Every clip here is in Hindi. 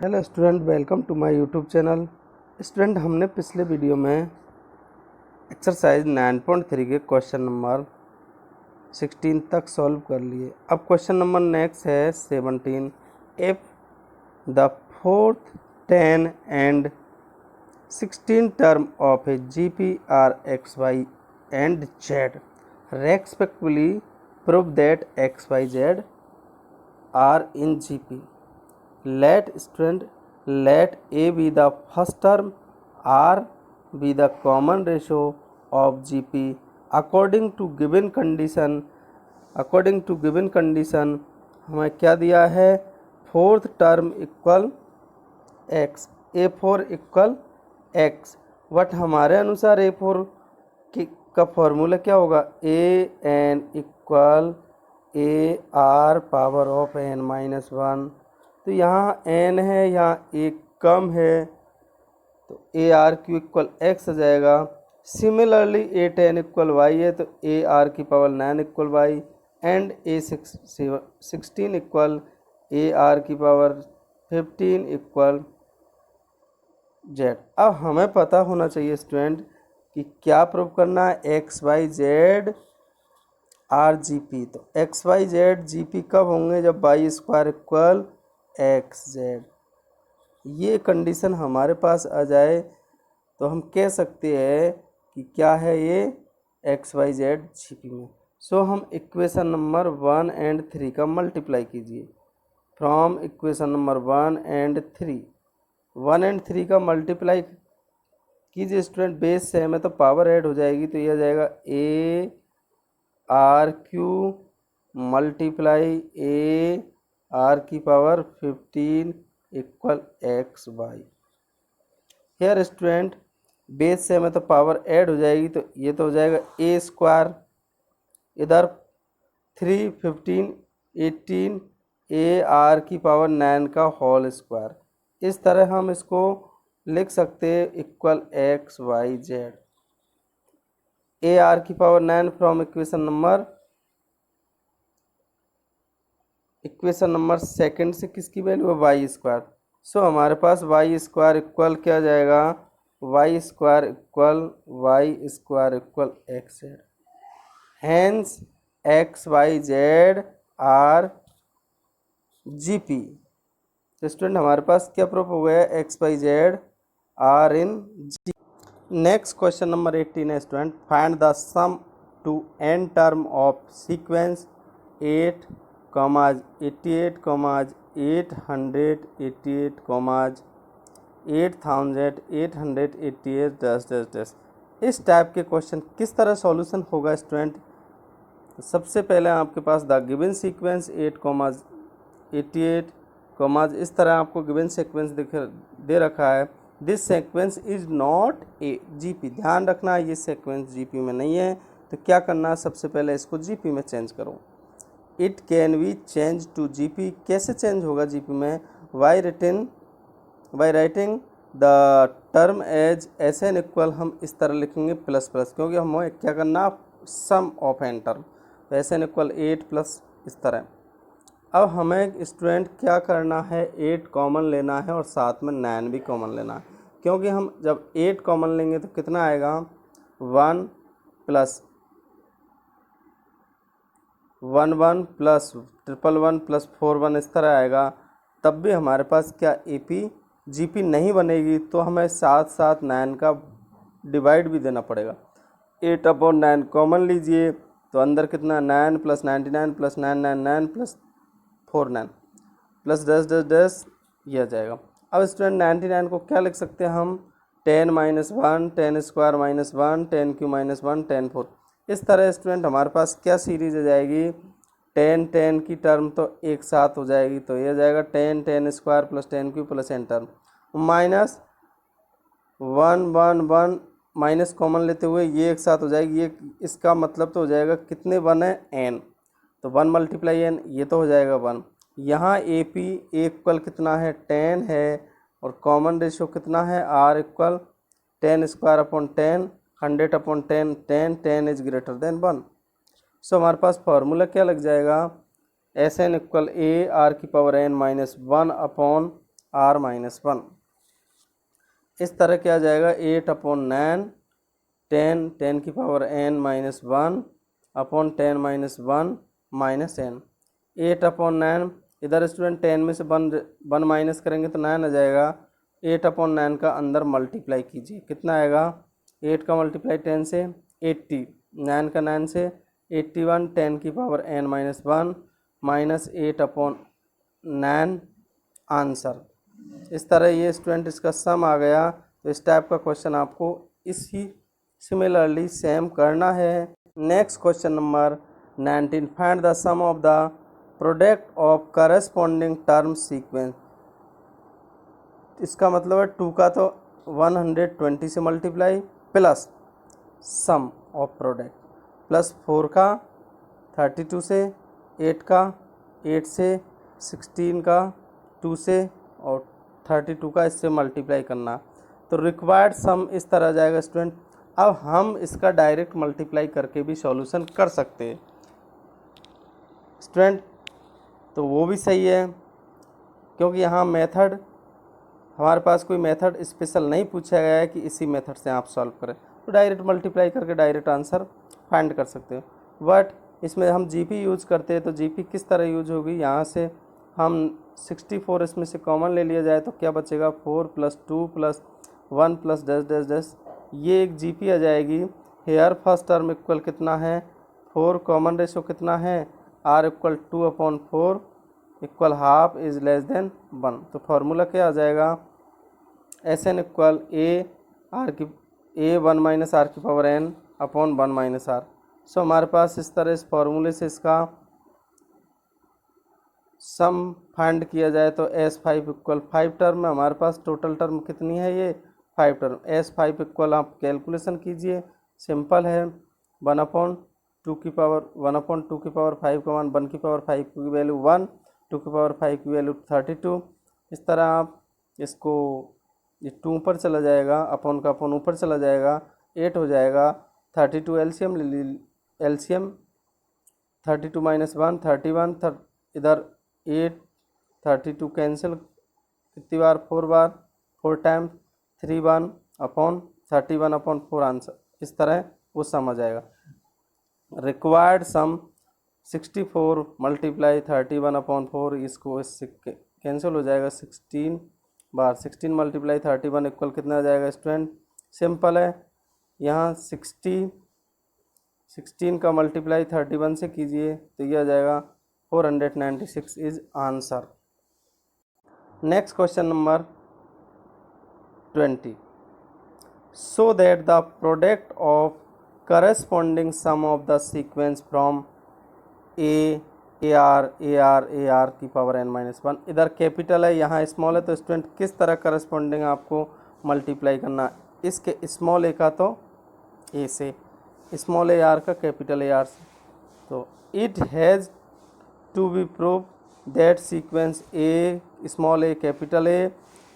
Hello student, welcome to my YouTube channel. Student, हमने पिछले वीडियो में एक्सरसाइज 9.3 के क्वेश्चन नंबर 16 तक सॉल्व कर लिए। अब क्वेश्चन नंबर नेक्स्ट है 17। If the fourth 10 and 16 term of a GP are x y and z respectively prove that x Y Z are in GP. Let A be the first term, R be the common ratio of GP according to given condition हमें क्या दिया है, fourth term equal x, A4 equal x। But हमारे अनुसार A4 का फॉर्मूला क्या होगा, AN equal AR power of n-1। तो यहाँ n है, यहाँ एक कम है, तो AR इक्वल x आ जाएगा। सिमिलरली A10 इक्वल y है, तो AR की power 9 equal y and A16 equal AR की पावर 15 इक्वल z। अब हमें पता होना चाहिए स्टूडेंट कि क्या प्रूव करना है, X Y Z are G P. तो X Y Z G P कब होंगे, जब Y square equal x Z. ये कंडीशन हमारे पास आ जाए तो हम कह सकते हैं कि क्या है ये, x Y Z G P में। सो हम इक्वेशन नंबर 1 एंड 3 का मल्टीप्लाई कीजिए। From equation number 1 and 3, 1 and 3 का मल्टीप्लाई कीजिए स्टूडेंट। बेस सेम है तो पावर ऐड हो जाएगी, तो यह जाएगा A R Q multiply A are की power 15 equal X Y. Here student base same है तो पावर ऐड हो जाएगी, तो ये तो हो जाएगा ए स्क्वायर, इधर 3 15 18 ए आर की पावर 9 का होल स्क्वायर। इस तरह हम इसको लिख सकते हैं equal X Y Z. A are की power 9 from equation number second से किसकी वैल्यू है, वाई स्क्वायर। सो हमारे पास वाई स्क्वायर इक्वल क्या जाएगा, y square equal x z. Hence x Y Z are G P. तो स्टूडेंट हमारे पास क्या प्रूफ हो गया, x Y Z are in G. Next question number 18 है student, find the sum to n term of sequence 8, 88, 888, 8888 इस टाइप के क्वेश्चन किस तरह सॉल्यूशन होगा स्टूडेंट। सबसे पहले आपके पास द गिवन सीक्वेंस 8, 88, इस तरह आपको गिवन सीक्वेंस दे रखा है। This sequence is not a G P. ध्यान रखना ये सीक्वेंस जी पी में नहीं है, तो क्या करना है, सबसे पहले इसको जी पी में चेंज करो। It can be change to G P. कैसे चेंज होगा जी पी में, by writing the term as s n equal, हम इस तरह लिखेंगे प्लस प्लस, क्योंकि हमें क्या करना, सम ऑफ एन टर्म, तो एस एन इक्वल 8 प्लस इस तरह। अब हमें स्टूडेंट क्या करना है, 8 कॉमन लेना है और साथ में 9 भी कॉमन लेना है, क्योंकि हम जब 8 कॉमन लेंगे तो कितना आएगा, 1 प्लस 1 1 प्लस 111 प्लस 4 1 इस तरह आएगा। तब भी हमारे पास क्या ए पी जी पी नहीं बनेगी, तो हमें साथ साथ 9 का डिवाइड भी देना पड़ेगा। 8/9 कॉमन लीजिए, तो अंदर कितना, 9 प्लस 99 प्लस 999 प्लस 49 प्लस 10 यह जाएगा। अब स्टूडेंट 99 को क्या लिख सकते हैं हम, 10 - 1 10 स्क्वायर -1 10 क्यू -1 10 4। इस तरह स्टूडेंट हमारे पास क्या सीरीज आ जाएगी, 10 10 की टर्म तो एक साथ हो जाएगी, तो यह जाएगा 10 10 square plus 10 Q plus n term minus 1 1 1 minus common लेते हुए ये एक साथ हो जाएगी। ये इसका मतलब तो हो जाएगा कितने 1 है, n, तो 1 मल्टीप्लाई n, ये तो हो जाएगा 1। यहाँ ए पी इक्वल कितना है, 10 है, और कॉमन रेशियो कितना है, r equal 10 square upon 10 100/10 10 is greater than 1। So हमारे पास फार्मूला क्या लग जाएगा, s n equal A R की पावर n -1 अपॉन r-1। इस तरह क्या आ जाएगा 8/9 10 की power n-1 upon 10-1 minus n। 8/9 इधर स्टूडेंट 10 में से 1 माइनस करेंगे तो 9 आ जाएगा। 8/9 का अंदर मल्टीप्लाई कीजिए, कितना आएगा 8 का मल्टीप्लाई 10 से 80, 9 का 9 से 81, 10 की पावर n-1 माइनस 8/9 आंसर। इस तरह ये स्टूडेंट इसका सम आ गया। तो इस टाइप का क्वेश्चन आपको इसी सिमिलरली सेम करना है। Next question number 19, find the sum of the product of corresponding term sequence. इसका मतलब है 2 का तो 120 से multiply plus sum of product plus 4 का 32 से, 8 का 8 से, 16 का 2 से और 32 का इससे मल्टीप्लाई करना। तो रिक्वायर्ड सम इस तरह जाएगा स्टूडेंट। अब हम इसका डायरेक्ट मल्टीप्लाई करके भी सॉल्यूशन कर सकते हैं स्टूडेंट, तो वो भी सही है क्योंकि यहाँ मेथड हमारे पास कोई मेथड स्पेशल नहीं पूछा गया है कि इसी मेथड से आप सॉल्व करें, तो डायरेक्ट मल्टीप्लाई करके डायरेक्ट आंसर फाइंड कर सकते हो। बट इसमें हम जीपी यूज़ करते हैं, तो जीपी किस तरह यूज होगी, यहाँ से हम 64 इसमें से कॉमन ले लिया जाए तो क्या बचेगा 4 + 2 + 1 + डैश डैश डैश, ये एक जीपी आ जाएगी। हेयर फर्स्ट टर्म इक्वल कितना है 4, कॉमन रेशो कितना है r = 2/4 equal half is less than 1। तो फार्मूला क्या आ जाएगा SN इक्वल A1 - r की पावर n अपॉन 1 - r। सो हमारे पास इस तरह इस फार्मूले से इसका सम फाइंड किया जाए तो S5 इक्वल 5 टर्म में हमारे पास टोटल टर्म कितनी है ये 5 टर्म। S5 इक्वल आप कैलकुलेशन कीजिए, सिंपल है 1/2 की पावर 1/2 की पावर 5 का मान 1 की पावर 5 की वैल्यू 1, 2 की पावर 5 की वैल्यू 32। इस तरह आप इसको ये 2 ऊपर चला जाएगा, अपॉन का अपॉन ऊपर चला जाएगा, 8 हो जाएगा। 32 एलसीएम एलसीएम 32 - 1 31, इधर 8 32 कैंसिल कितनी बार 4 बार 4 टाइम 31 अपॉन 31/4 आंसर। इस तरह वो सम आ जाएगा। रिक्वायर्ड सम 64 × 31/4, इसको इससे कैंसिल हो जाएगा 16 बार। 16 × 31 इक्वल कितना आ जाएगा स्टूडेंट, सिंपल है, यहाँ 16 का मल्टीप्लाई 31 से कीजिए तो ये आ जाएगा 496 is answer. Next question number 20, so that the product of corresponding sum of the sequence from AR की पावर n-1, इधर कैपिटल है यहाँ स्मॉल है, तो स्टूडेंट किस तरह करस्पॉन्डिंग आपको मल्टीप्लाई करना, इसके स्मॉल a का तो a से, स्मॉल AR का कैपिटल AR से। तो it has to be prove that sequence A small a capital A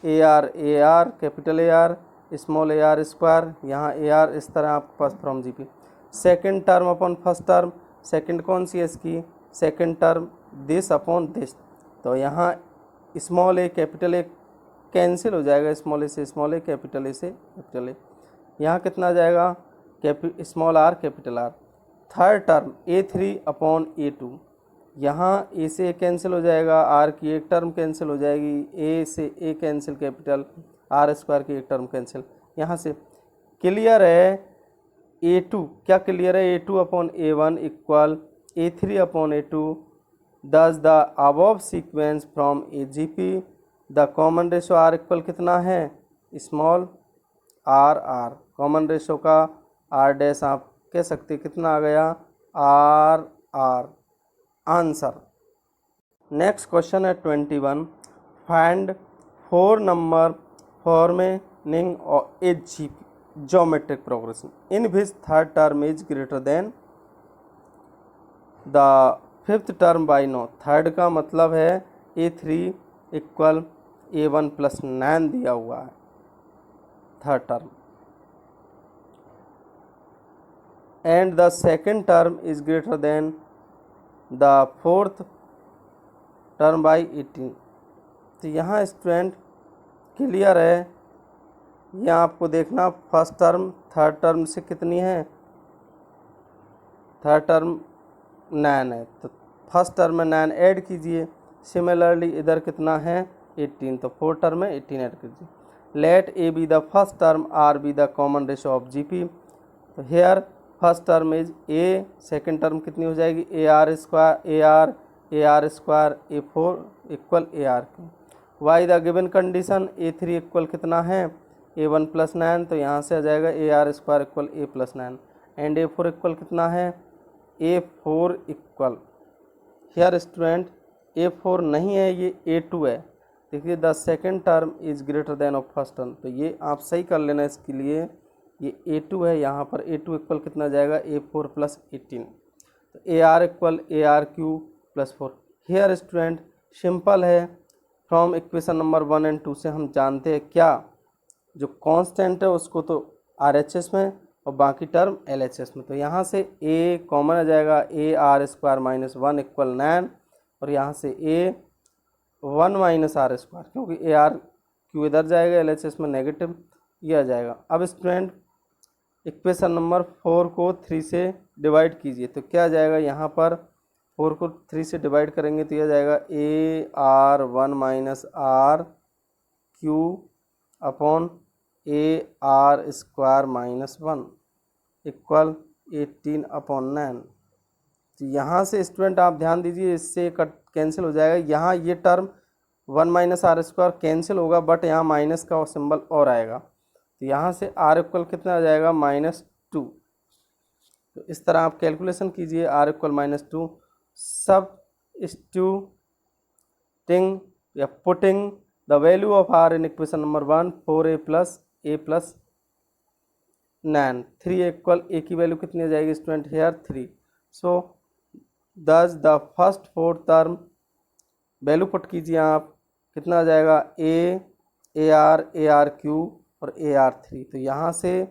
AR capital AR small AR square, यहाँ AR इस तरह आपके पास from GP. Second term upon first term, second कौन सी है इसकी, second term this upon this, तो यहाँ small a capital A cancel हो जाएगा, स्मॉल a से स्मॉल a, कैपिटल A से कैपिटल A। यहाँ कितना आ जाएगा small r capital R। Third term A3/A2, यहाँ A से A कैंसिल हो जाएगा, R की एक टर्म कैंसिल हो जाएगी, A से A कैंसिल कैपिटल R² की एक टर्म कैंसिल। यहाँ से क्लियर है A2, क्या क्लियर है A2/A1 इक्वल A3/A2, दस the above sequence from AGP the common ratio R equal कितना है स्मॉल R, कॉमन रेशो का R डैश आप कह सकते कितना आ गया R। आंसर। नेक्स्ट क्वेश्चन है 21, find 4 number forming a geometric progression in which third term is greater then the fifth term by 9। Third का मतलब है A3 इक्वल A1 + 9 दिया हुआ है third term, and the second term is greater then the fourth term by 18। तो यहाँ स्टूडेंट क्लियर है? ये आपको देखना फर्स्ट टर्म थर्ड टर्म से कितनी है, थर्ड टर्म 9 है, तो फर्स्ट टर्म में 9 ऐड कीजिए। सिमिलरली इधर कितना है 18, तो फोर्थ टर्म में 18 ऐड कीजिए। Let A be the first term, R be the common ratio of GP. तो here first term is A, second term कितनी हो जाएगी A are square A four equal A R cube. By the given condition A three equal कितना है ए वन प्लस 9, तो यहाँ से आ जाएगा A R square equal A plus 9 and A four equal कितना है A four equal, here student A four नहीं है ये ए टू है। देखिए the second term is greater than of first term, तो ये आप सही कर लेना इसके लिए, ये ए टू है, यहाँ पर ए टू इक्वल कितना जाएगा ए फोर प्लस 18, तो A R equal A R Q plus 4। Here student simple है, फ्रॉम इक्वेशन नंबर 1 एंड 2 से हम जानते हैं क्या, जो कांस्टेंट है उसको तो आर एच एस में और बाकी टर्म एल एच एस में, तो यहाँ से ए कॉमन आ जाएगा A R square minus 1 equal 9 और यहाँ से ए 1 माइनस आर स्क्वायर, क्योंकि ए आर क्यू इधर जाएगा एल एच एस में नेगेटिव, ये आ जाएगा। अब स्टूडेंट इक्वेशन नंबर 4 को 3 से डिवाइड कीजिए, तो क्या आ जाएगा, यहाँ पर 4 को 3 से डिवाइड करेंगे तो यह जाएगा ए r 1 minus r q upon a are square minus 1 equal 18 upon 9। तो यहाँ से स्टूडेंट आप ध्यान दीजिए, इससे कट कैंसिल हो जाएगा, यहाँ ये term 1 minus r square cancel होगा, बट यहाँ माइनस का सिंबल और आएगा, तो यहाँ से आर इक्वल कितना आ जाएगा -2। तो इस तरह आप कैलकुलेशन कीजिए, आर इक्वल -2, सब स्टूटिंग या putting the value of R in equation number 1 4a plus 9 3 equal ए की वैल्यू कितनी आ जाएगी स्टूडेंट हेयर 3। सो दस the first fourth term value put कीजिए आप, कितना आ जाएगा ए आर क्यू और ए आर 3, तो यहाँ से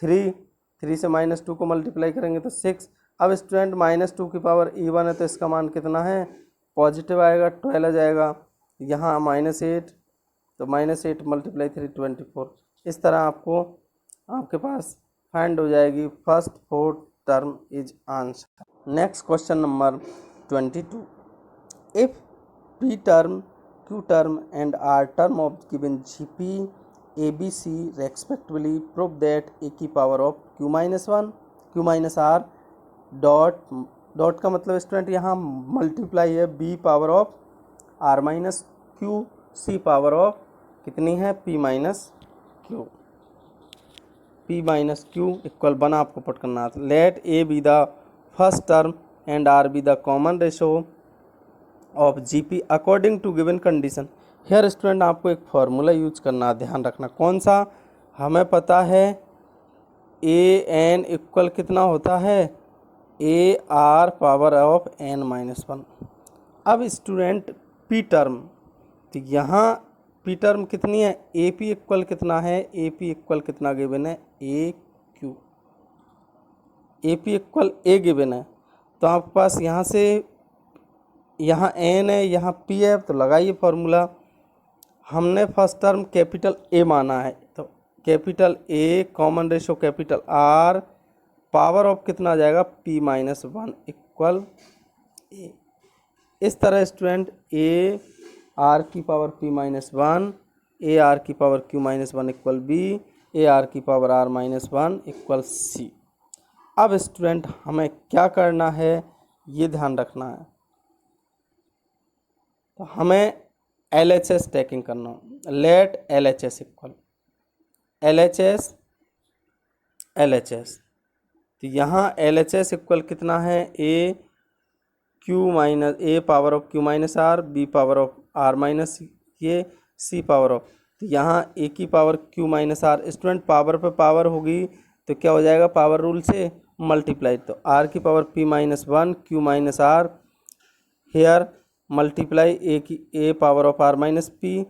3 से -2 को मल्टीप्लाई करेंगे तो 6। अब स्टूडेंट -2 की पावर E1 है तो इसका मान कितना है पॉजिटिव आएगा, 12 आ जाएगा, यहाँ -8, तो -8 × 3 24। इस तरह आपको आपके पास फाइंड हो जाएगी first fourth term is answer. Next question number 22, if P term Q term and R term of given GP ABC respectively prove that a की power of Q minus R dot का मतलब स्टूडेंट यहाँ मल्टीप्लाई है B power of R minus Q C power of कितनी है P माइनस Q इक्वल 1 आपको पुट करना था। Let A be the first term and R be the common ratio of GP according to given condition. Here student आपको एक फार्मूला यूज करना, ध्यान रखना, कौन सा, हमें पता है ए एन इक्वल कितना होता है A R power of n minus 1। अब स्टूडेंट पी टर्म, तो यहाँ पी टर्म कितनी है ए पी इक्वल कितना है, ए पी इक्वल कितना गिवन है A Q, A P equal A given है, तो आपके पास यहाँ से यहाँ एन है यहाँ पी है, तो लगाइए फार्मूला। हमने फर्स्ट टर्म कैपिटल ए माना है, तो capital A common ratio capital R power of कितना आ जाएगा पी माइनस 1 इक्वल ए। इस तरह स्टूडेंट ए आर की power P minus 1, A are की power Q minus 1 equal B, A are की power R minus 1 equal C. अब स्टूडेंट हमें क्या करना है ये ध्यान रखना है, तो हमें एल एच एस टैकिंग करना हो। Let L H S equal L H S, तो यहाँ एल एच एस इक्वल कितना है A Q minus A power of Q minus R, B power of R minus ये, सी पावर ऑफ, तो यहाँ ए की power Q minus R. Student power पे पावर होगी तो क्या हो जाएगा पावर रूल से मल्टीप्लाई, तो आर की power P minus 1 Q minus R, hair multiply A की A power of R minus P,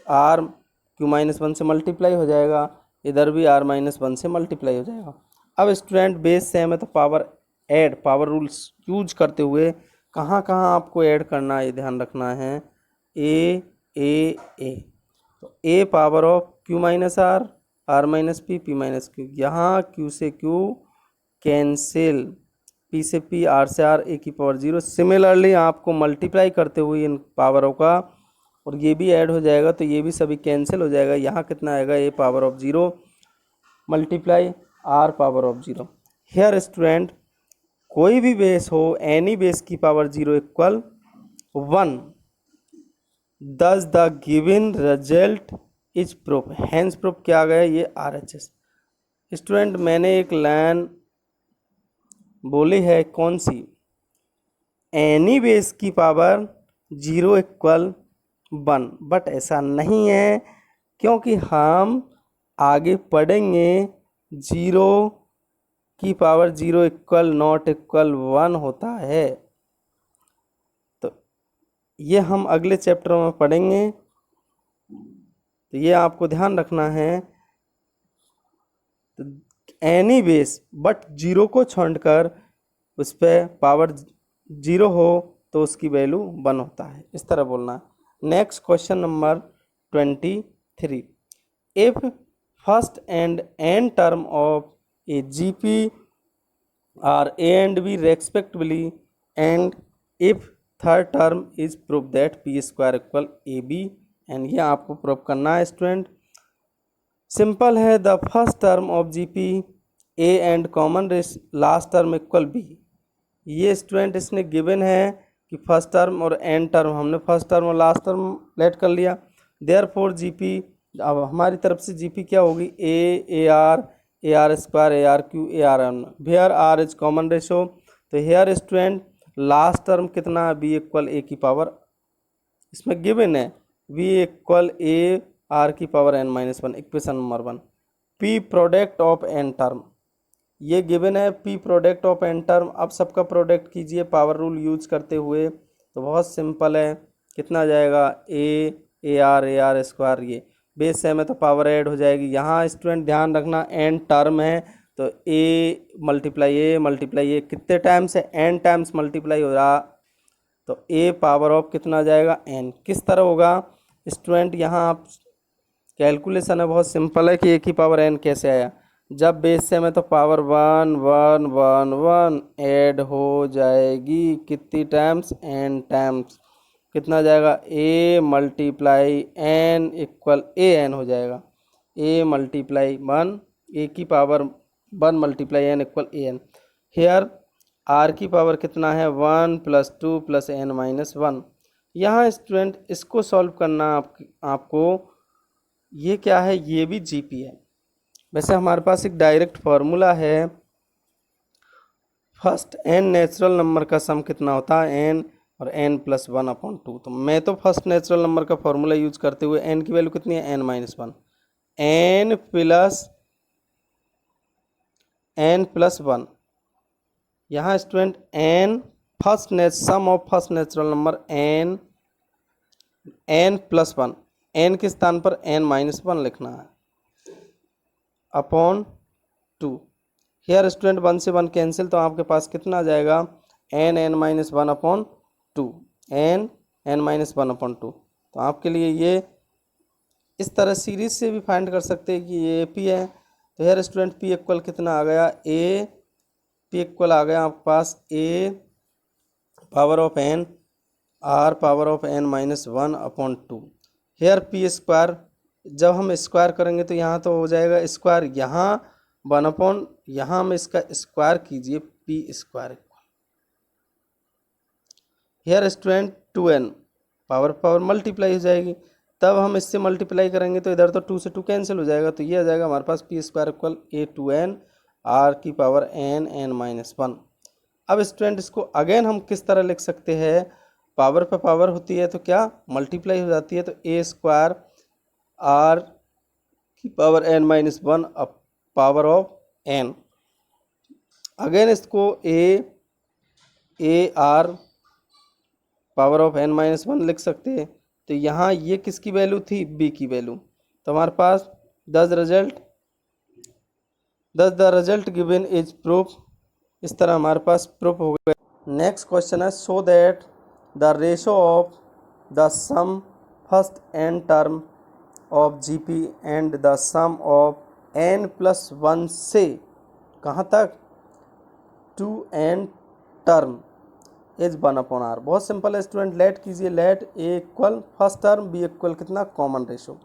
R Q minus 1 से मल्टीप्लाई हो जाएगा, इधर भी आर माइनस 1 से मल्टीप्लाई हो जाएगा। अब स्टूडेंट बेस सेम है तो power add, power rules use करते हुए कहाँ कहाँ आपको ऐड करना है ये ध्यान रखना है, ए ए, तो A power of Q minus R, R minus P, P minus Q, यहाँ क्यू से क्यू कैंसिल, पी से पी, आर से आर, ए की पावर 0। सिमिलरली आपको मल्टीप्लाई करते हुए इन पावरों का, और ये भी ऐड हो जाएगा तो ये भी सभी कैंसिल हो जाएगा। यहाँ कितना आएगा, A power of 0 multiply R power of 0। Here student, कोई भी बेस हो, एनी बेस की power 0 equal 1, thus the given result is proof, hence proof क्या आ गया, ये RHS। स्टूडेंट मैंने एक लाइन बोली है, कौन सी, एनी बेस की पावर 0 इक्वल 1, बट ऐसा नहीं है, क्योंकि हम आगे पढ़ेंगे 0 की पावर 0 इक्वल नॉट इक्वल 1 होता है, तो ये हम अगले चैप्टर में पढ़ेंगे, तो ये आपको ध्यान रखना है। तो एनी बेस बट 0 को छोड़कर उस पर पावर 0 हो तो उसकी वैल्यू 1 होता है, इस तरह बोलना। Next question number 23, if first and n term of a GP are a and b respectively, and if third term is prove that p square equal a b, and ये आपको प्रूव करना है स्टूडेंट। सिंपल है, the first term of GP a and common last term equal b. ये स्टूडेंट इसने गिवन है कि फर्स्ट टर्म और एन टर्म, हमने फर्स्ट टर्म और लास्ट टर्म लेट कर लिया, देयरफॉर GP, अब हमारी तरफ से GP क्या होगी, a are square, a are q, a r n, where r is common ratio. तो हेयर स्टूडेंट लास्ट टर्म कितना, बी इक्वल ए की पावर, इसमें गिवन है वी इक्वल ए आर की power n minus 1, equation number 1। P product of n term, ये गिवन है p product of n term. अब सबका प्रोडक्ट कीजिए पावर रूल यूज करते हुए, तो बहुत सिंपल है, कितना जाएगा, ए आर स्क्वायर, ये बेस से में तो पावर ऐड हो जाएगी। यहाँ स्टूडेंट ध्यान रखना एन टर्म है तो ए मल्टीप्लाई ए कितने टाइम्स है, एन टाइम्स मल्टीप्लाई हो रहा, तो ए पावर ऑफ कितना जाएगा, एन। किस तरह होगा स्टूडेंट, यहाँ आप कैलकुलेशन है, बहुत सिंपल है कि ए की पावर एन कैसे आया, जब बेस से में तो पावर 1 1 1 1 ऐड हो जाएगी, कितनी टाइम्स, एन टाइम्स, कितना जाएगा, a multiply n equal a n हो जाएगा, ए मल्टीप्लाई 1, ए की power 1 multiply n equal a n. Here r की पावर कितना है, 1 + 2 + n माइनस 1। यहाँ स्टूडेंट इसको सॉल्व करना आपको, ये क्या है, ये भी GP है। वैसे हमारे पास एक डायरेक्ट फार्मूला है, फर्स्ट n नेचुरल नंबर का सम कितना होता है, n और n + 1/2। तो मैं तो फर्स्ट नेचुरल नंबर का फार्मूला यूज करते हुए n की वैल्यू कितनी है, n - 1, n + 1। यहाँ student n sum of first natural number n + 1, n के स्थान पर n - 1 लिखना है, /2। हेयर स्टूडेंट 1 से 1 कैंसिल, तो आपके पास कितना आ जाएगा, n - 1/2, n - 1/2। तो आपके लिए ये इस तरह सीरीज से भी फाइंड कर सकते हैं कि ये P है। तो हेयर स्टूडेंट P इक्वल कितना आ गया, P इक्वल आ गया आपके पास a power of n r power of n - 1/2। Here P square, जब हम स्क्वायर करेंगे तो यहाँ तो हो जाएगा स्क्वायर, यहाँ 1/, यहाँ में इसका स्क्वायर कीजिए, P square equal, here student 2n power multiply हो जाएगी, तब हम इससे मल्टीप्लाई करेंगे तो इधर तो 2 से 2 कैंसिल हो जाएगा, तो ये आ जाएगा हमारे पास P square equal a2n r की पावर n - 1। अब स्टूडेंट इसको अगेन हम किस तरह लिख सकते हैं, पावर पे पावर होती है तो क्या मल्टीप्लाई हो जाती है, तो a स्क्वायर r की power n - 1 power of n। Again इसको a r power of n - 1 लिख सकते हैं। तो यहाँ ये किसकी वैल्यू थी, b की वैल्यू, तो हमारे पास the result given is proof, इस तरह हमारे पास प्रूफ हो गया। नेक्स्ट क्वेश्चन है, so that the ratio of the sum first n term of GP and the sum of n+1 से कहाँ तक 2n टर्म इज 1/r। बहुत सिंपल है स्टूडेंट, लेट कीजिए, let A equal first term, B equal कितना common ratio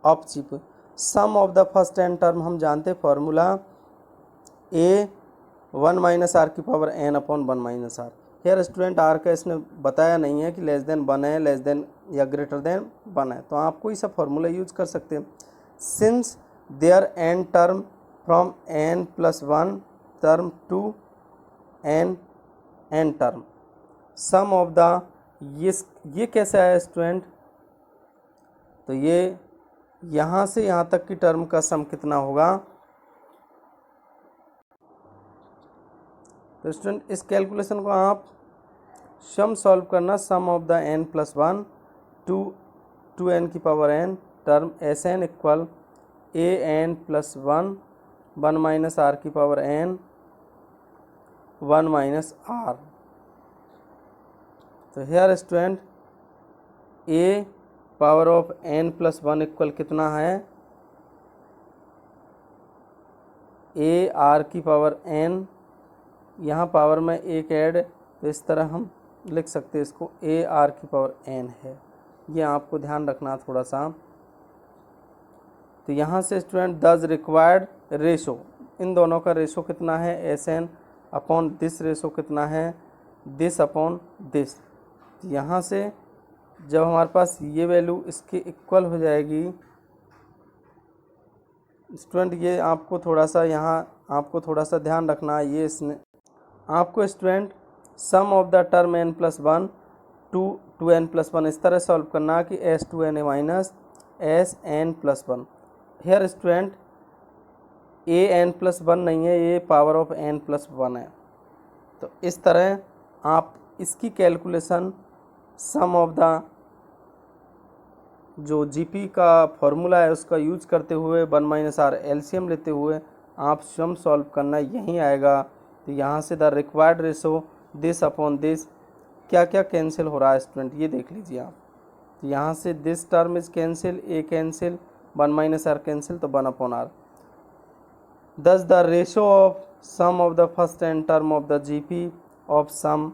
of GP, sum of the first n term हम जानते हैं फॉर्मूला a 1 - r की power n/1 - r। Here student R का इसने बताया नहीं है कि लेस देन 1 है, लेस देन या ग्रेटर देन 1 है, तो आप कोई सा फॉर्मूला यूज कर सकते हैं। Since there n term from n+1 term to n term, sum of the ये कैसे आया स्टूडेंट, तो ये यहाँ से यहाँ तक की टर्म का सम कितना होगा। तो स्टूडेंट इस कैलकुलेशन को आप सम सॉल्व करना, sum of the n+1 to n की power n term Sn equal an+1 1 - r की पावर n 1 - r। तो here student a power of n+1 equal कितना है a r की पावर n, यहाँ पावर में एक ऐड, तो इस तरह हम लिख सकते हैं इसको a r की पावर n है, ये आपको ध्यान रखना थोड़ा सा। तो यहाँ से स्टूडेंट दस रिक्वायर्ड रेशो, इन दोनों का रेशो कितना है Sn अपॉन दिस रेशो कितना है दिस अपॉन दिस। यहाँ से जब हमारे पास ये वैल्यू इसके इक्वल हो जाएगी स्टूडेंट, ये आपको थोड़ा सा यहाँ आपको थोड़ा सा ध्यान रखना है, ये इसने आपको student sum of the term n+1 to n+1 इस तरह सॉल्व करना कि S2n -Sn+1। Here student an+1 नहीं है, ये पावर ऑफ n+1 है। तो इस तरह आप इसकी कैलकुलेशन सम ऑफ द जो GP का फॉर्मूला है उसका यूज करते हुए 1 - r एलसीएम लेते हुए आप सम सॉल्व करना, यहीं आएगा। तो यहाँ से the required ratio this upon this, क्या क्या कैंसिल हो रहा है स्टूडेंट ये देख लीजिए आप। तो यहाँ से this term is cancel, a cancel, 1 - r cancel, तो 1/r। Thus the ratio of sum of the first n term of the GP of sum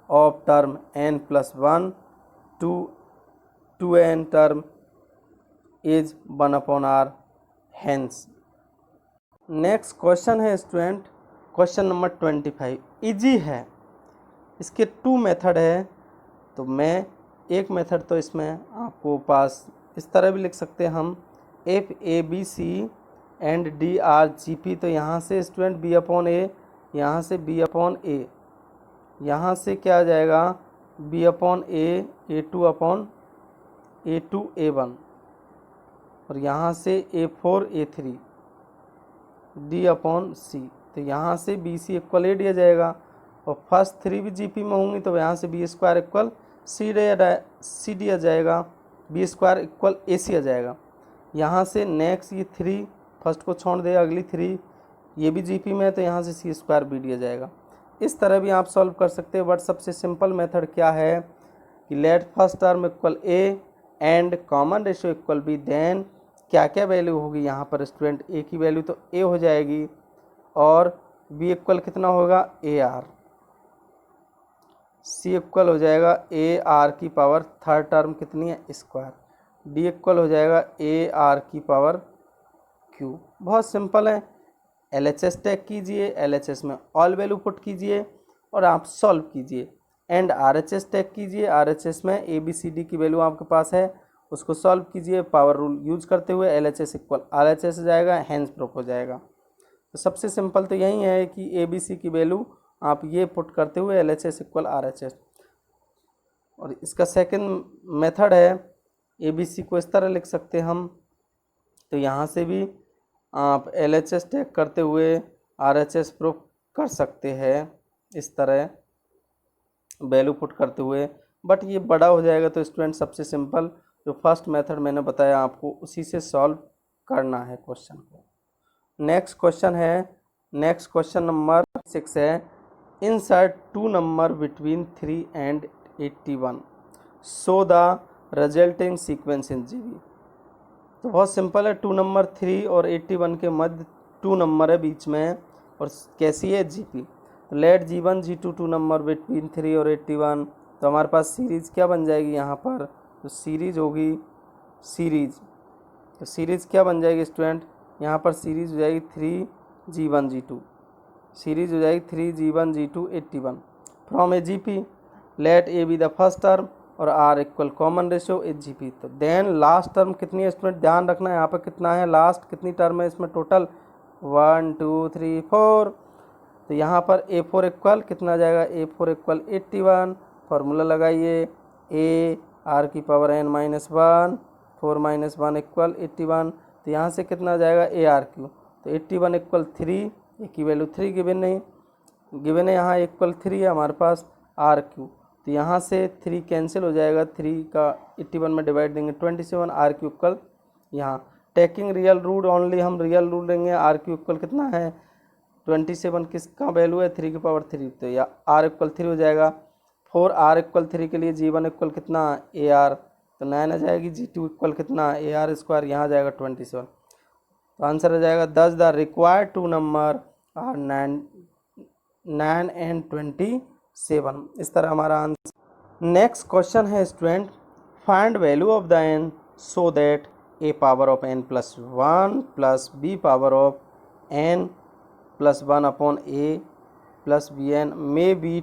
of term n+1 to n term is 1/r hence. Next question है स्टूडेंट, क्वेश्चन नंबर 25, इजी है, इसके 2 मेथड है। तो मैं एक मेथड तो इसमें आपको पास इस तरह भी लिख सकते हैं हम, FABC एंड DRGP। तो यहाँ से स्टूडेंट B/A, यहाँ से B/A, यहाँ से क्या आ जाएगा B/A, A2 A1, और यहाँ से A4 A3 D/C। तो यहाँ से BC इक्वल A दिया जाएगा, और फर्स्ट 3 भी GP में होंगी, तो यहाँ से B² इक्वल C दिया जाएगा, B² इक्वल AC आ जाएगा। यहाँ से नेक्स्ट ये 3 फर्स्ट को छोड़ दे, अगली 3 ये भी GP में है, तो यहाँ से C² B दिया जाएगा। इस तरह भी आप सॉल्व कर सकते हैं, बट सबसे सिंपल मेथड क्या है कि let first term equal A and common ratio equal B, then क्या क्या वैल्यू होगी यहाँ पर स्टूडेंट, A की वैल्यू तो A हो जाएगी, और B इक्वल कितना होगा AR, C इक्वल हो जाएगा AR की पावर थर्ड टर्म कितनी है स्क्वायर, D इक्वल हो जाएगा AR की पावर Q। बहुत सिंपल है, LHS टैग कीजिए, LHS में ऑल वैल्यू पुट कीजिए और आप सॉल्व कीजिए, एंड RHS टैग कीजिए, RHS में ABCD की वैल्यू आपके पास है उसको सॉल्व कीजिए, पावर रूल यूज करते हुए LHS इक्वल RHS हो जाएगा, हैंस प्रूफ हो जाएगा। तो सबसे सिंपल तो यही है कि ABC की वैल्यू आप ये पुट करते हुए LHS इक्वल RHS। और इसका सेकंड मेथड है, ABC को इस तरह लिख सकते हैं हम, तो यहाँ से भी आप LHS टैग करते हुए RHS प्रूफ कर सकते हैं इस तरह वैल्यू पुट करते हुए, बट ये बड़ा हो जाएगा। तो स्टूडेंट सबसे सिंपल जो फर्स्ट मेथड मैंने बताया आपको उसी से सॉल्व करना है क्वेश्चन को। नेक्स्ट क्वेश्चन है, नेक्स्ट क्वेश्चन नंबर 6 है, insert 2 number between 3 and 81। Show the resulting sequence in GB. तो बहुत सिंपल है, 2 नंबर 3 और 81 के मध्य 2 नंबर है बीच में, और कैसी है जीपी। तो late G1 G2 2 number between 3 और 81। तो हमारे पास सीरीज़ क्या बन जाएगी यहाँ पर, तो सीरीज़ होगी सीरीज़। तो सीरीज़ क्या बन जाएगी स्टूडेंट, यहाँ पर सीरीज़ हो जाएगी 3G1 G2, सीरीज़ हो जाएगी 3G1 G2 81 from A G P. Let A be the first term और आर इक्वल कॉमन रेशियो एच जी पी। तो देन लास्ट टर्म कितनी है स्टूडेंट, ध्यान रखना है यहाँ पर कितना है, लास्ट कितनी टर्म है इसमें टोटल 1 2 3 4। तो यहाँ पर A4 इक्वल कितना आ जाएगा, A4 इक्वल 81। फार्मूला लगाइए, ए आर की power n minus 1 4 minus 1 equal 81। तो यहाँ से कितना आ जाएगा ए आर क्यू। तो 81 इक्वल 3, ए की वैल्यू 3 गिवन नहीं, गिवन है यहाँ इक्वल 3 है हमारे पास आर क्यू। तो यहाँ से 3 कैंसिल हो जाएगा, 3 का 81 में डिवाइड देंगे 27, आर क्यू इक्वल यहाँ टेकिंग रियल रूट ओनली, हम रियल रूट लेंगे, आर क्यू इक्वल कितना है 27, किसका वैल्यू है 3 की पावर 3। तो या आर इक्वल 3 हो जाएगा। 4 आर इक्वल 3 के लिए G1 इक्वल कितना ए आर, तो 9 आ जाएगी। G2 इक्वल कितना ए आर स्क्वायर, यहाँ जाएगा 27। तो आंसर आ जाएगा 10 the required 2 number are 9 and 27। इस तरह हमारा आंसर। नेक्स्ट क्वेश्चन है student, find value of the n so that a power of n plus 1 plus b power of n plus 1 upon a plus b n may be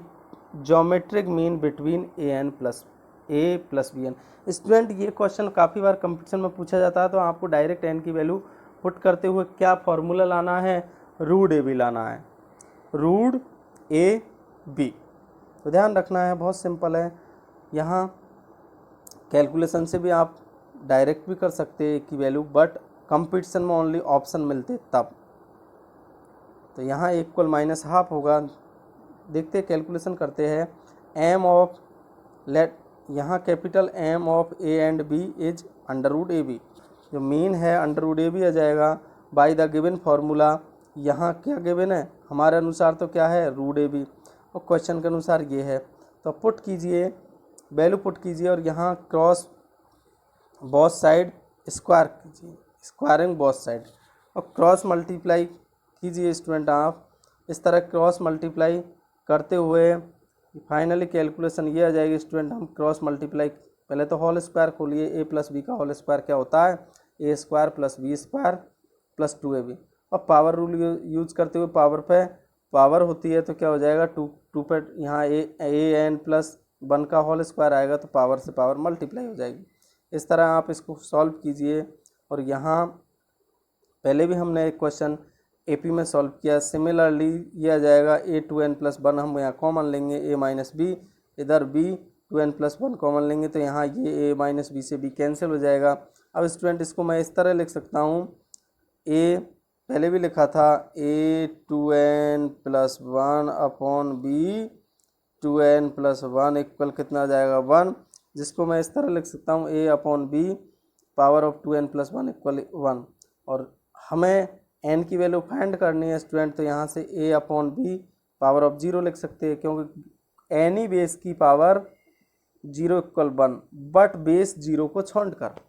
geometric mean between a plus b n. Student ये क्वेश्चन काफ़ी बार कंपटीशन में पूछा जाता है, तो आपको डायरेक्ट n की वैल्यू पुट करते हुए क्या फॉर्मूला लाना है, रूट ए बी लाना है, रूट ए बी। तो ध्यान रखना है, बहुत सिंपल है। यहाँ कैलकुलेशन से भी आप डायरेक्ट भी कर सकते हैं की वैल्यू, बट कंपटीशन में ओनली ऑप्शन मिलते तब। तो यहाँ इक्वल माइनस हाफ होगा, देखते कैलकुलेशन करते हैं। एम ऑफ लेट यहाँ capital M of a and b is under root A b, जो मीन है अंडर रूट ए बी आ जाएगा बाय द गिवन फार्मूला। यहाँ क्या गिवन है हमारे अनुसार, तो क्या है रूट ए बी, और क्वेश्चन के अनुसार ये है। तो पुट कीजिए, वैल्यू पुट कीजिए, और यहाँ क्रॉस बोथ साइड स्क्वायर कीजिए, स्क्वायरिंग बोथ साइड, और क्रॉस मल्टीप्लाई कीजिए स्टूडेंट आप। इस तरह क्रॉस मल्टीप्लाई करते हुए फाइनली कैलकुलेशन ये आ जाएगी स्टूडेंट। हम क्रॉस मल्टीप्लाई पहले तो होल स्क्वायर खोलिए, ए प्लस बी का होल स्क्वायर क्या होता है, A square plus B square plus 2ab, और पावर रूल यूज करते हुए पावर पे पावर होती है तो क्या हो जाएगा 2 पे यहाँ ए एन प्लस 1 का होल स्क्वायर आएगा, तो पावर से पावर मल्टीप्लाई हो जाएगी। इस तरह आप इसको सॉल्व कीजिए। और यहाँ पहले भी हमने एक क्वेश्चन एपी में सॉल्व किया, सिमिलरली ये आ जाएगा a2n प्लस 1, हम यहाँ कॉमन लेंगे a माइनस बी, इधर b 2n प्लस 1 कॉमन लेंगे, तो यहाँ ये a माइनस बी से b कैंसिल हो जाएगा। अब स्टूडेंट इसको मैं इस तरह लिख सकता हूँ, a पहले भी लिखा था a2n plus 1 upon b 2n plus 1 equal कितना आ जाएगा 1, जिसको मैं इस तरह लिख सकता हूँ a upon b power of 2n plus 1 equal 1। और हमें n की वैल्यू फाइंड करनी है स्टूडेंट, तो यहाँ से a upon b power of 0 लिख सकते हैं, क्योंकि एनी बेस की पावर 0 इक्वल 1, बट बेस 0 को छोड़कर।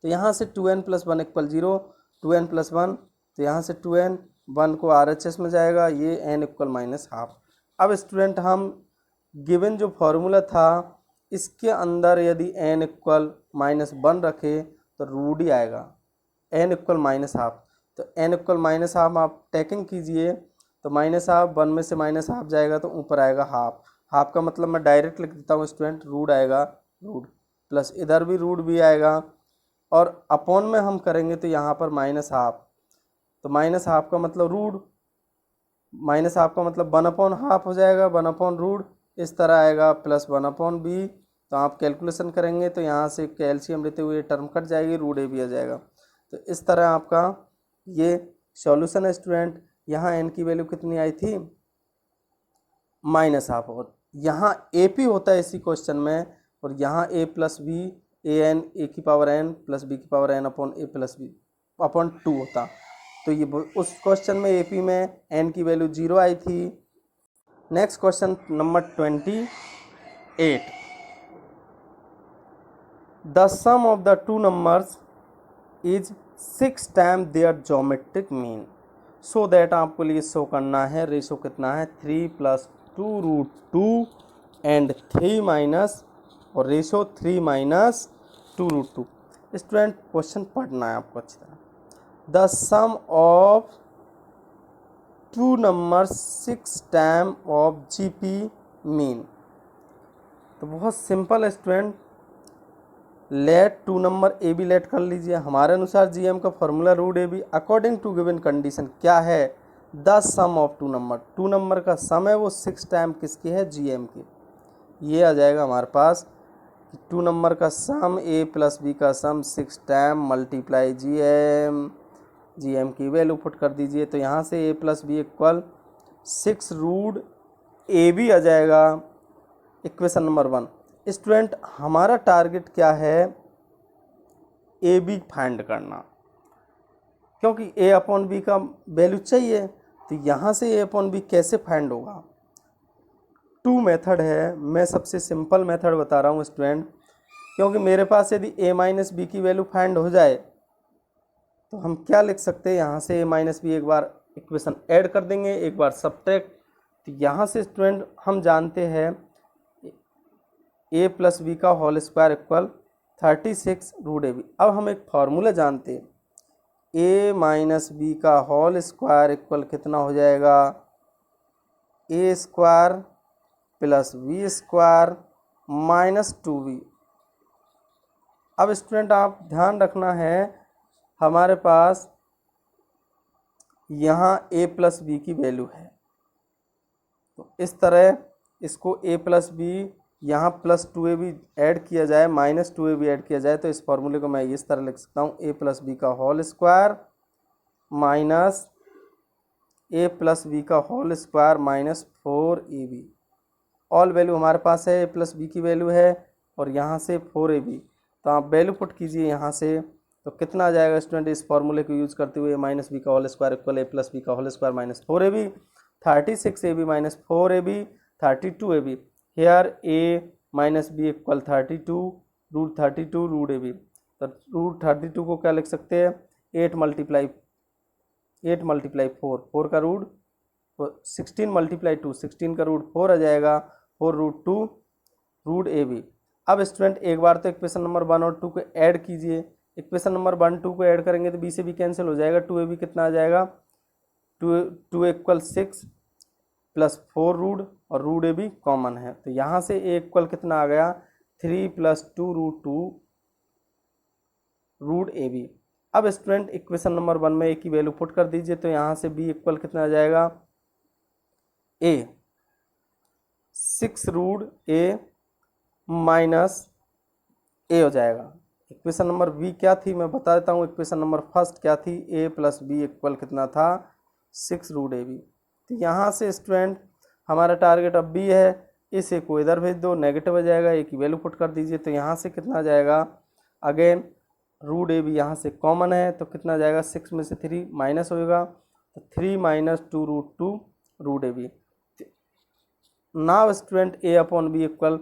तो यहाँ से 2n plus 1 equal 0, 2n plus 1, तो यहाँ से 2n 1 को RHS में जाएगा, ये n इक्वल माइनस हाफ। अब स्टूडेंट हम गिवन जो फॉर्मूला था इसके अंदर यदि n इक्वल माइनस 1 रखे तो रूट ही आएगा, n इक्वल माइनस हाफ। तो n इक्वल माइनस हाफ आप टेकिंग कीजिए, तो माइनस हाफ 1 में से माइनस हाफ जाएगा तो ऊपर आएगा हाफ। हाफ का मतलब मैं डायरेक्ट लिख देता हूँ स्टूडेंट, रूट आएगा, रूट प्लस इधर भी रूट भी आएगा, और अपॉन में हम करेंगे तो यहाँ पर माइनस हाफ, तो माइनस हाफ का मतलब रूट, माइनस हाफ का मतलब 1 अपॉन हाफ हो जाएगा, 1 अपॉन रूट, इस तरह आएगा प्लस 1 अपॉन बी। तो आप कैलकुलेशन करेंगे तो यहाँ से कैल्शियम लेते हुए टर्म कट जाएगी, रूट ए भी आ जाएगा। तो इस तरह आपका ये सॉल्यूशन है स्टूडेंट। यहाँ n की वैल्यू कितनी आई थी माइनस हाफ, और यहाँ ए पी होता है इसी क्वेश्चन में, और यहाँ a plus b a n a की पावर n प्लस बी की power n upon a plus b upon 2 होता। तो ये उस क्वेश्चन में AP में n की वैल्यू 0 आई थी। Next question number 28, the sum of the two numbers is 6 time their geometric mean. So that आपको लिए शो करना है रेशो कितना है 3 + 2√2 एंड 3 माइनस और रेशो 3 - 2√2। स्टूडेंट क्वेश्चन पढ़ना है आपको अच्छी तरह। The sum of two number 6 time of GP mean. तो बहुत सिंपल है student, let two number a b let कर लीजिए। हमारे अनुसार जीएम का formula root A b according to given condition क्या है, the sum of two number का सम है वो 6 टाइम किसकी है, जीएम की। ये आ जाएगा हमारे पास टू नंबर का सम ए प्लस बी का सम 6 टाइम मल्टीप्लाई जीएम की वैल्यू पुट कर दीजिए। तो यहाँ से A plus B equal 6 root A B आ जाएगा इक्वेशन नंबर 1। स्टूडेंट हमारा टारगेट क्या है, ए बी फाइंड करना, क्योंकि ए अपॉन बी का वैल्यू चाहिए। तो यहाँ से ए अपॉन बी कैसे फाइंड होगा, टू मेथड है। मैं सबसे सिंपल मेथड बता रहा हूँ स्टूडेंट, क्योंकि मेरे पास यदि ए माइनस बी की वैल्यू फाइंड हो जाए तो हम क्या लिख सकते हैं, यहाँ से ए माइनस बी एक बार इक्वेशन ऐड कर देंगे, एक बार सब्ट्रैक्ट। तो यहाँ से स्टूडेंट हम जानते हैं ए प्लस बी का होल स्क्वायर इक्वल 36 रूट ए बी। अब हम एक फार्मूला जानते हैं, ए माइनस बी का होल स्क्वायर इक्वल कितना हो जाएगा, A square plus B square minus 2b। अब स्टूडेंट आप ध्यान रखना है, हमारे पास यहाँ ए प्लस बी की वैल्यू है, तो इस तरह इसको ए प्लस बी यहाँ प्लस 2ab ऐड किया जाए, माइनस 2ab ऐड किया जाए, तो इस फॉर्मूले को मैं इस तरह लिख सकता हूँ, ए प्लस बी का होल स्क्वायर माइनस ए प्लस बी का whole square minus 4ab। All value हमारे पास है, ए प्लस बी की वैल्यू है और यहाँ से 4ab। तो आप वैल्यू पुट कीजिए यहाँ से, तो कितना आ जाएगा स्टूडेंट, इस फॉर्मूले को यूज़ करते हुए माइनस बी का होल स्क्वायर इक्वल ए प्लस बी का whole square minus 4ab, 36ab minus 4ab 32ab। Here a minus B equal 32 root A b. तो रूट 32 को क्या लिख सकते हैं, 8 मल्टीप्लाई 4 का रूट, तो 16 मल्टीप्लाई 2 16 का रूट 4 आ जाएगा, 4√2 रूट ए बी। अब स्टूडेंट एक बार तो इक्वेशन नंबर 1 और 2 को ऐड कीजिए। इक्वेशन नंबर 1 2 को ऐड करेंगे तो बी से बी कैंसिल हो जाएगा, 2ab कितना आ जाएगा, 2 इक्वल 6 प्लस 4 रूट और रूट ए बी कॉमन है, तो यहाँ से ए इक्वल कितना आ गया, 3 + 2√2 रूट ए बी। अब स्टूडेंट इक्वेशन नंबर 1 में ए की वैल्यू पुट कर दीजिए, तो यहाँ से बी इक्वल कितना आ जाएगा, ए 6 रूट ए माइनस ए हो जाएगा। इक्वेशन नंबर बी क्या थी मैं बता देता हूँ, इक्वेशन नंबर फर्स्ट क्या थी, ए प्लस बी इक्वल कितना था, 6 रूट ए बी। तो यहाँ से स्टूडेंट हमारा टारगेट अब बी है, इस ए को इधर भेज दो, नेगेटिव आ जाएगा, ए की वैल्यू पुट कर दीजिए, तो यहाँ से कितना आ जाएगा, अगेन रूट ए बी यहाँ से कॉमन है, तो कितना आ जाएगा, 6 में से 3 माइनस होगा, तो 3 - 2√2 root A b. Now student a upon b equal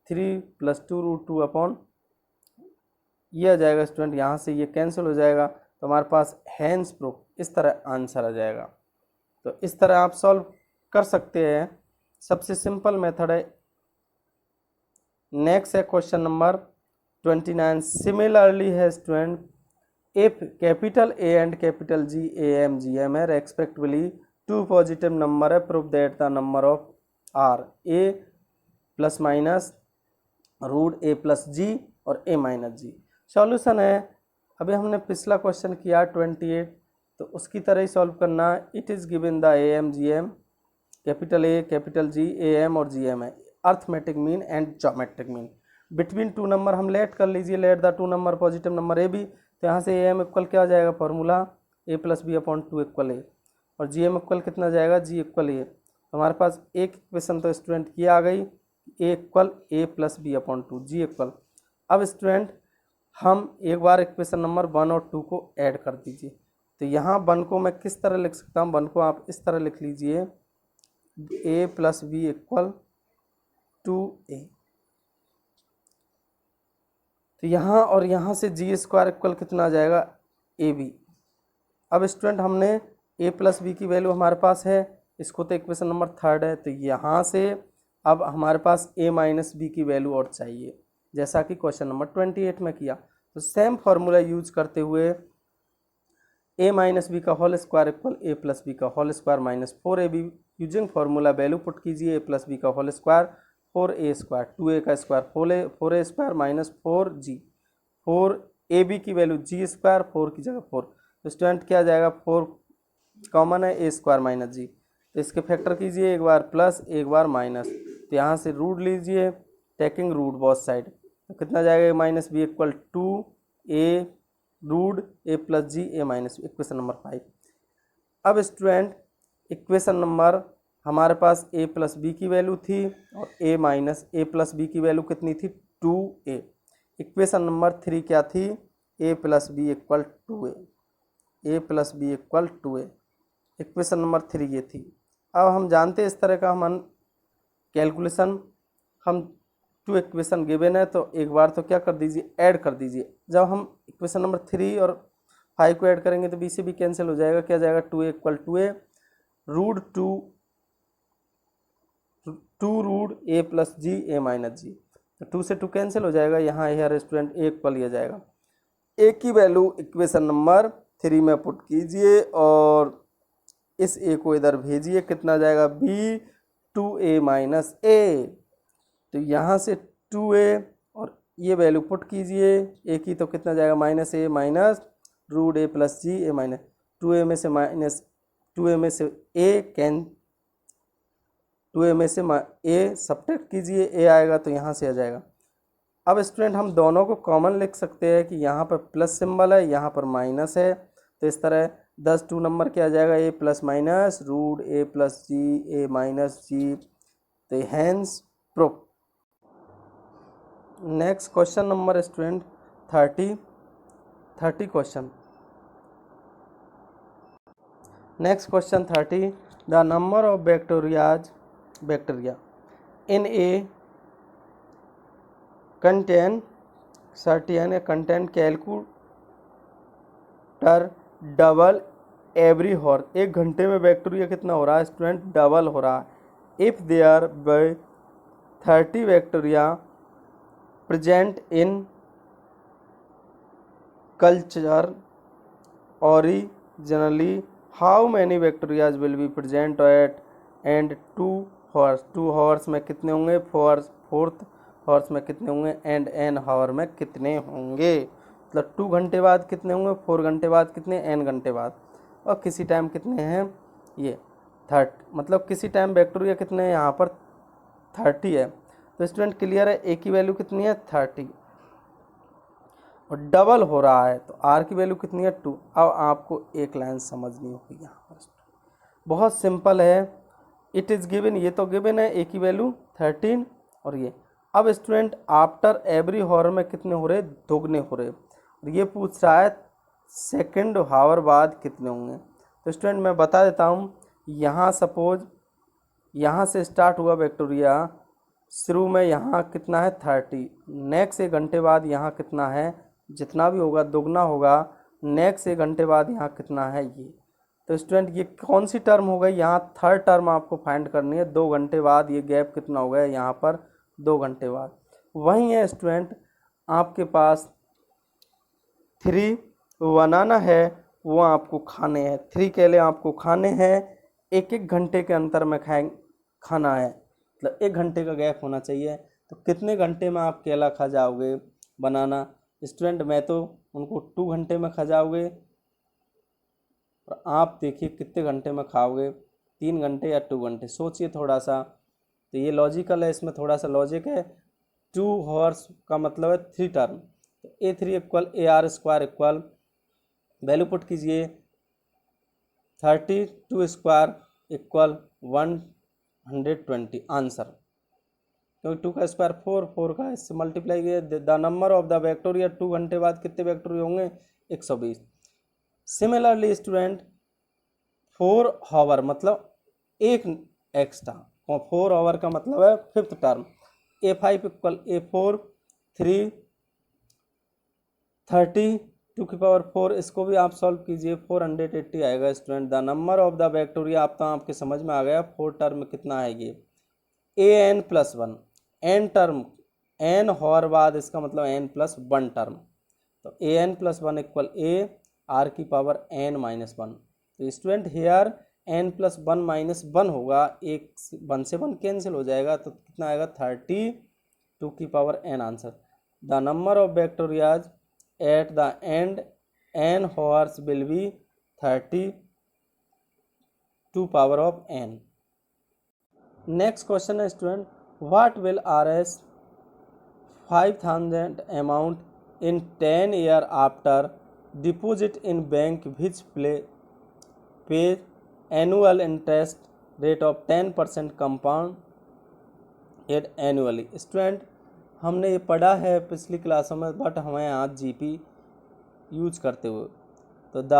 3 + 2√2 upon ये आ जाएगा स्टूडेंट, यहाँ से ये कैंसिल हो जाएगा, तो हमारे पास हैंस प्रूफ इस तरह आंसर आ जाएगा। तो इस तरह आप सॉल्व कर सकते हैं, सबसे सिंपल मेथड है। नेक्स्ट है क्वेश्चन नंबर 29। सिमिलरली है student, if capital A and capital G A M G M है रेस्पेक्टिवली टू पॉजिटिव नंबर है, prove that the number of R A plus minus root A plus G और ए माइनस जी। सॉल्यूशन है, अभी हमने पिछला क्वेश्चन किया 28, तो उसकी तरह ही सॉल्व करना। It is given the A M G M, capital A capital G A M और जी एम है, arithmetic mean and geometric mean. Between two number हम लेट कर लीजिए, let the two number positive number a b, तो यहाँ से ए एम इक्वल क्या आ जाएगा, formula a plus b upon 2 equal A, और जी एम इक्वल कितना जाएगा, जी इक्वल ए। तो हमारे पास एक इक्वेशन तो स्टूडेंट ये आ गई, ए इक्वल ए प्लस बी अपॉन 2, जी इक्वल। अब स्टूडेंट हम एक बार इक्वेशन नंबर 1 और 2 को ऐड कर दीजिए, तो यहाँ 1 को मैं किस तरह लिख सकता हूँ, 1 को आप इस तरह लिख लीजिए, ए प्लस बी इक्वल 2a। तो यहाँ और यहाँ से जी स्क्वायर इक्वल कितना आ जाएगा, ए बी। अब स्टूडेंट हमने ए प्लस बी की वैल्यू हमारे पास है, इसको तो इक्वेशन नंबर 3 है, तो यहाँ से अब हमारे पास ए माइनस बी की वैल्यू और चाहिए, जैसा कि क्वेश्चन नंबर 28 में किया। तो सेम फार्मूला यूज करते हुए ए माइनस बी का होल स्क्वायर इक्वल ए प्लस बी का whole square minus 4ab using formula value put कीजिए। ए प्लस बी का whole square 4a square, 2a का square 4a square minus 4g, 4ab की वैल्यू जी स्क्वायर, 4 की जगह 4। तो स्टूडेंट क्या जाएगा, 4 कॉमन है, ए स्क्वायर माइनस जी, तो इसके फैक्टर कीजिए, एक बार प्लस एक बार माइनस, तो यहाँ से रूट लीजिए, टेकिंग रूट बोथ साइड, तो कितना जाएगा, A minus B equal 2a root A plus G A minus, equation number 5। अब स्टूडेंट इक्वेशन नंबर हमारे पास ए प्लस बी की वैल्यू थी और A minus A plus B की वैल्यू कितनी थी, 2a। इक्वेशन नंबर 3 क्या थी, A plus B equal 2a, A plus B equal 2a, equation number 3 ये थी। अब हम जानते हैं इस तरह का हम कैलकुलेशन, हम 2 इक्वेशन गिवन है, तो एक बार तो क्या कर दीजिए, ऐड कर दीजिए। जब हम इक्वेशन नंबर 3 और 5 को ऐड करेंगे तो बी से भी कैंसिल हो जाएगा, क्या जाएगा, 2a equal 2a root 2 root A plus G A minus G, तो 2 से 2 कैंसिल हो जाएगा, यहाँ है स्टूडेंट ए इक्वल लिया जाएगा। ए की वैल्यू इक्वेशन नंबर 3 में पुट कीजिए और इस ए को इधर भेजिए, कितना जाएगा, बी 2a माइनस ए, तो यहाँ से 2a और ये वैल्यू पुट कीजिए, ए की तो कितना जाएगा, minus A minus root A plus G A minus, 2a में से माइनस 2a में से ए कैन 2a में से ए सब्ट्रैक्ट कीजिए, ए आएगा तो यहाँ से आ जाएगा। अब स्टूडेंट हम दोनों को कॉमन लिख सकते हैं कि यहाँ पर प्लस सिंबल है, यहाँ पर माइनस है, तो इस तरह 10 2 नंबर क्या आ जाएगा, a plus minus root A plus G A minus G, तो hence proof. Next question number student 30 question. Next question 30, the number of bacteria in a contain certain content calculator double every hour, 1 घंटे में बैक्टीरिया कितना हो रहा है स्टूडेंट, डबल हो रहा है। If there by 30 bacteria present in culture originally, how many bacterias will be present at end 2 hours, 2 hours में कितने होंगे, 4th हॉर्स में कितने होंगे, एंड एन हावर में कितने होंगे, मतलब 2 घंटे बाद कितने होंगे, 4 घंटे बाद कितने, एन घंटे बाद, और किसी टाइम कितने हैं, ये 30, मतलब किसी टाइम बैक्टीरिया कितने हैं, यहाँ पर 30 है। तो स्टूडेंट क्लियर है, ए की वैल्यू कितनी है, 30 और डबल हो रहा है, तो आर की वैल्यू कितनी है, 2। अब आपको एक लाइन समझनी होगी यहाँ पर, बहुत सिंपल है, इट इज़ गिवन, ये तो गिवन है, ए की वैल्यू 13 और ये। अब स्टूडेंट आफ्टर एवरी हावर में कितने हो रहे, दोगुने हो रहे, और ये पूछ रहा है सेकेंड हावर बाद कितने होंगे। तो स्टूडेंट मैं बता देता हूँ, यहाँ सपोज यहाँ से स्टार्ट हुआ बैक्टीरिया, शुरू में यहाँ कितना है 30, नेक्स्ट 1 घंटे बाद यहाँ कितना है, जितना भी होगा दोगुना होगा, नेक्स्ट 1 घंटे बाद यहाँ कितना है ये। तो स्टूडेंट ये कौन सी टर्म हो गई, यहाँ 3rd टर्म आपको फाइंड करनी है, 2 घंटे बाद ये गैप कितना हो गया, यहाँ पर 2 घंटे बाद। वहीं है स्टूडेंट आपके पास 3 बनाना है, वो आपको खाने हैं, 3 केले आपको खाने हैं, 1 घंटे के अंतर में खाना है, मतलब 1 घंटे का गैप होना चाहिए। तो कितने घंटे में आप केला खा जाओगे बनाना स्टूडेंट, मैं तो उनको 2 घंटे में खा जाओगे, और आप देखिए कितने घंटे में खाओगे, 3 घंटे या 2 घंटे, सोचिए थोड़ा सा। तो ये लॉजिकल है, इसमें थोड़ा सा लॉजिक है। 2 हॉर्स का मतलब है 3 टर्म, तो A3 equal AR square equal value put कीजिए, 32 स्क्वायर इक्वल 120 आंसर, क्योंकि 2 का स्क्वायर 4 का इससे मल्टीप्लाई किया। The number of the bacteria 2 घंटे बाद कितने बैक्टीरिया होंगे, 120। सिमिलरली स्टूडेंट 4 हावर मतलब 1 एक्स्ट्रा, और 4 आवर का मतलब है 5th term, A5 equal A4 3 32 की पावर 4, इसको भी आप सॉल्व कीजिए, 480 आएगा student. The number of the bacteria, आप तो आपके समझ में आ गया, 4 टर्म कितना आएगी, an+1, एन टर्म, एन और बाद इसका मतलब n+1 टर्म, तो an+1 इक्वल a r की पावर n-1। तो स्टूडेंट हेयर n+1 होगा, एक 1 से 1 कैंसिल हो जाएगा, तो कितना आएगा 32 की power n answer. The number of bacterias at the end n hours will be 32 power of n। Next question है student, what will RS 5000 amount in 10 year after deposit in bank which pay annual interest rate of 10% compounded annually. Student हमने ये पढ़ा है पिछली क्लासों में, बट हमें आज जीपी यूज करते हुए, तो द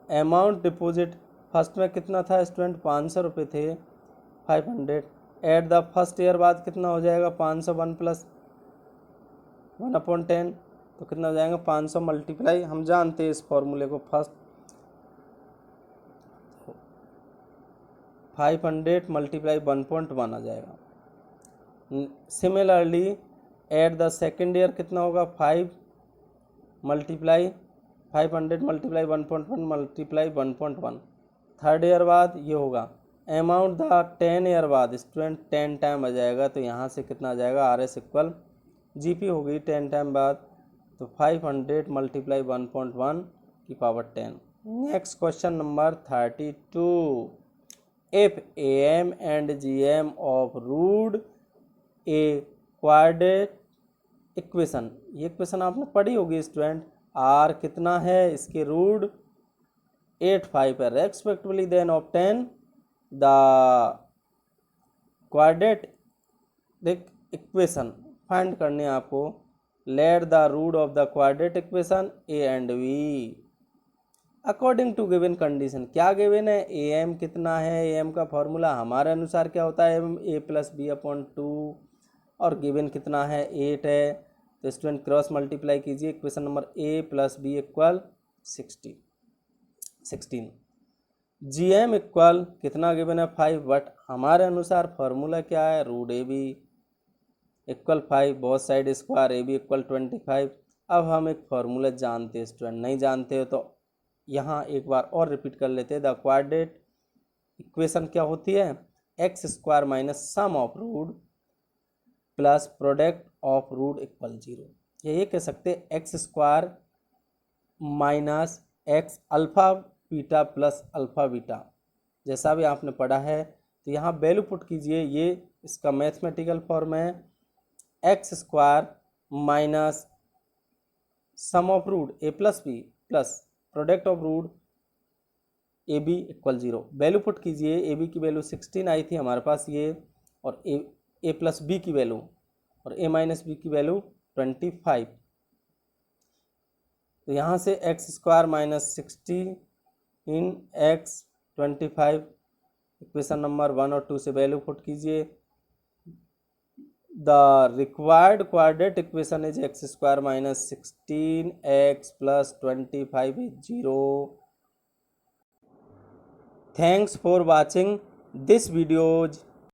अमाउंट डिपॉजिट फर्स्ट में कितना था स्टूडेंट, 500 रुपये थे, 500 एट द फर्स्ट ईयर बाद कितना हो जाएगा, 501 + 1/10, तो कितना हो जाएगा 500 मल्टीप्लाई, हम जानते हैं इस फॉर्मूले को, फर्स्ट 500 मल्टीप्लाई 1.1 आ जाएगा। Similarly at the second year कितना होगा, 500 मल्टीप्लाई 1.1 मल्टीप्लाई 1.1, थर्ड ईयर बाद ये होगा अमाउंट द 10 ईयर बाद स्टूडेंट 10 टाइम आ जाएगा, तो यहाँ से कितना आ जाएगा RS इक्वल GP होगी 10 टाइम बाद, तो 500 मल्टीप्लाई 1.1 की power 10। Next question number 32, if AM and GM of root a quadratic equation, ये इक्वेशन आपने पढ़ी होगी स्टूडेंट, R कितना है, इसके रूट 85 है, respectively then obtain the quadratic equation find करनी है आपको, let the root of the quadratic equation A and B according to given condition. क्या गिवन है, AM कितना है, AM का फॉर्मूला हमारे अनुसार क्या होता है, A+B/2, और गिवन कितना है 8 है, तो स्टूडेंट क्रॉस मल्टीप्लाई कीजिए, equation number A+B equal 16। GM equal कितना गिवन है 5, बट हमारे अनुसार फॉर्मूला क्या है, root AB equal 5, both side square AB equal 25। अब हम एक फॉर्मूला जानते हैं स्टूडेंट, नहीं जानते हो तो यहाँ एक बार और रिपीट कर लेते हैं। द क्वाड्रेटिक इक्वेशन क्या होती है, x² minus sum of root plus product of root equal 0। ये कह सकते हैं x² minus x alpha beta plus alpha beta, जैसा भी आपने पढ़ा है, तो यहाँ वैल्यू पुट कीजिए, ये इसका मैथमेटिकल फॉर्म है x² minus sum of root A+B plus product of root AB equal 0। Value put कीजिए, AB की वैल्यू 16 आई थी हमारे पास ये, और A+B की वैल्यू और A-B की वैल्यू 25, तो यहाँ से x² माइनस 60 इन x 25, इक्वेशन नंबर 1 और 2 से वैल्यू पुट कीजिए। The required quadratic equation is x² minus 16x plus 25 is 0। Thanks for watching this videos.